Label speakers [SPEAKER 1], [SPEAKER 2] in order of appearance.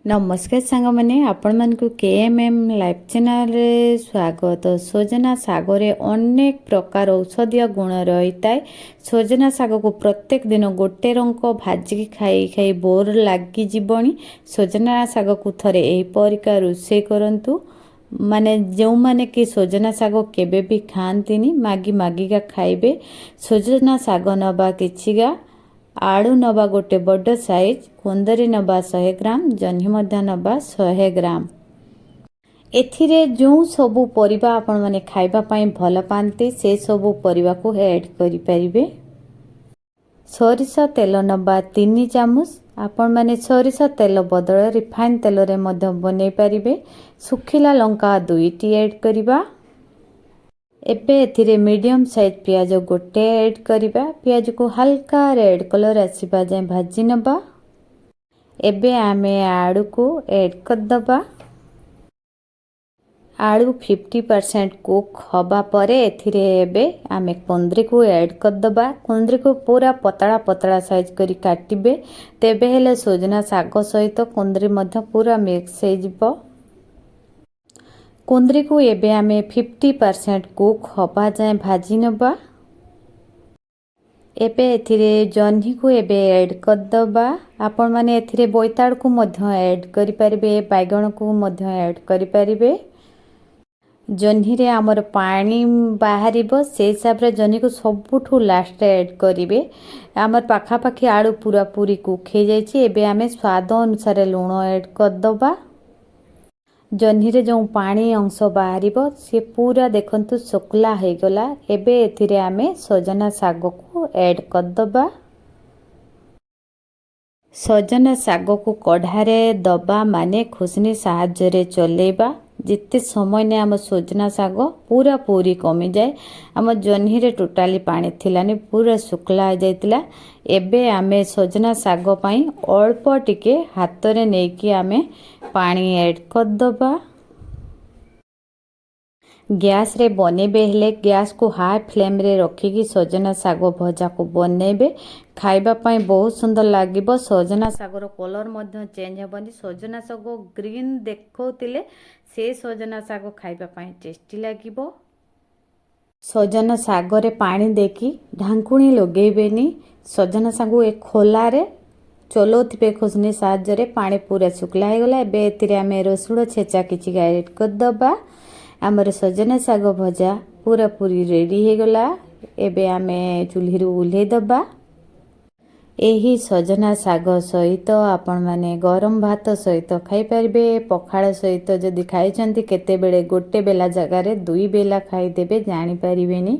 [SPEAKER 1] नमस्कार सांग मैंने आपण मान को केएमएम लाइव चैनल रे स्वागत। सजना सागरे अनेक प्रकार औषधीय गुण रही है। सजना साग को प्रत्येक दिन गोटे रंग भाजिकी खाई खाई बोर लगी जीवनी। सजना साग को थरे एपरिका रोषे करंतु माने जो माने कि सजना साग केबे भी खाआंतीनी मागी मागिका खाइबे। सजना साग नबा किछिगा आलू नबा गोटे बड़ साइज, कुंदरी नबा 100 ग्राम, जह्नी मध्य नबा 100 ग्राम। एथिरे जो सबू परिबा आपण माने खाइबा पई भल पांती से सबू परिबा को ऐड करि परिबे। सरिष तेल नबा 3 चामच। आपण माने सरिष तेल बदल रिफाइन तेल रे मध्य बनै परिबे। सुखिला लंका 2टी ऐड करिबा। एबे एथिरे मीडियम साइज प्याज गोटे ऐड करिबा। प्याज को हल्का रेड कलर आसीबा जाय भाजी नबा। एबे आमे आलू को ऐड कर दबा। आलू 50% कुक हबा परे एथिरे एबे आमे कुंदरी को ऐड कर दबा। कुंदरी को पूरा पतला पतला साइज करी काटिबे। तेबे हेले सजना साग सहित कुंदरी मध्य पूरा मिक्स हे जिवो। कुंदरी को एबे आमे 50% कुक हबा जाए भाजी नबा। एबे एथिरे जह्नी को एबे ऐड कर दबा। आपण माने एथिरे बोइताड़ को मध्य ऐड करि परिबे, बैगण को मध्य ऐड करि परिबे। जह्नी रे हमर पानी बाहरिबो से हिसाब रे जह्नी को सबुठु लास्ट ऐड करिवे। हमर पाखा पाखी आलू पूरा पूरी कुक हे जायछि। एबे आमे स्वाद अनुसार लूण ऐड कर दबा। जह्नी रे जो पानी अंश बाहरिबो से पूरा देखंतु सुकला हे गला। एबे एथिरे आमे सजना साग को ऐड कर दबा। सजना साग को कढ़ारे दबा माने खुसनी साहाय्य रे चलेबा। जिते समय ने आम सजना साग पूरा पूरी कमी जाए। आम जह्नी रे टोटाली पानी थिलानी पूरा सुकला हो जाइतिला। एबे आमे सजना साग पई अल्प टिके हाथ रे नेकी आमे पानी ऐड कर दबा। गैस रे बनेबे हेले गैस को हाई फ्लेम रे रखिकी सजना साग भजा को बनेबे। खाइबा पई बहुत सुंदर लागिबो। सजना सागर कलर मध्य चेंज हेबनी। सजना साग ग्रीन देखौतिले से सजना साग खाइबा पई टेस्टी लागिबो। सजना साग रे पानी देकी ढांकुणी लगेबेनी। सजना साग ए खोला रे चलोथिबे खुसनी साहाय्य रे। पानी पूरा सुकला हे गला। एबे एतिरे आमे रसुण छेचा किछि ऐड कर दबा। आमर सजना साग भजा पूरा पूरी रेडी हे गला। एबे आमे चुल्ही रु उल्हे दबा। एही सजना साग सहित आपण माने गरम भात सहित खाई परिबे। पखाळ सहित जदि खाइचंती केते बेले गोटे बेला जगार 2 बेला खाई देबे जानि परिबेनी।